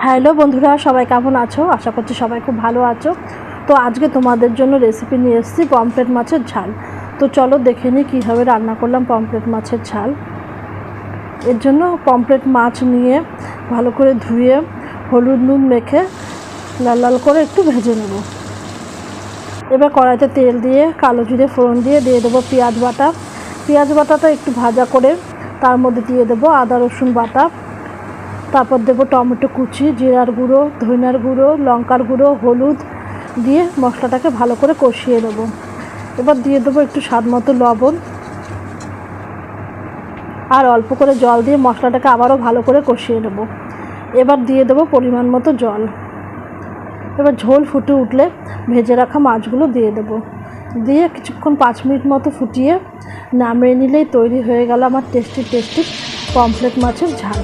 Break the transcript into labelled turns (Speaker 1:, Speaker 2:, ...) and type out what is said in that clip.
Speaker 1: Hello বন্ধুরা, সবাই কেমন আছো? আশা করছি সবাই খুব ভালো আছো। তো আজকে তোমাদের জন্য রেসিপি নিয়ে এসেছি পমফ্রেট মাছের ঝাল। তো চলো দেখে নিই কীভাবে রান্না করলাম পমফ্রেট মাছের ঝাল। এর জন্য পমফ্রেট মাছ নিয়ে ভালো করে ধুয়ে হলুদ নুন মেখে লাল লাল করে একটু ভেজে নেব। এবার কড়াইতে তেল দিয়ে কালো জিরে ফোড়ন দিয়ে দেবো পেঁয়াজ বাটা। পেঁয়াজ বাটাটা একটু ভাজা করে তার মধ্যে দিয়ে দেবো আদা রসুন বাটা। তারপর দেবো টমেটো কুচি, জিরার গুঁড়ো, ধনিয়ার গুঁড়ো, লঙ্কার গুঁড়ো, হলুদ দিয়ে মশলাটাকে ভালো করে কষিয়ে নেবো। এবার দিয়ে দেবো একটু স্বাদ মতো লবণ আর অল্প করে জল দিয়ে মশলাটাকে আবারও ভালো করে কষিয়ে নেব। এবার দিয়ে দেবো পরিমাণ মতো জল। এবার ঝোল ফুটে উঠলে ভেজে রাখা মাছগুলো দিয়ে দেবো। দিয়ে কিছুক্ষণ 5 মিনিট মতো ফুটিয়ে নামিয়ে নিলেই তৈরি হয়ে গেল আমার টেস্টি পমফ্রেট মাছের ঝাল।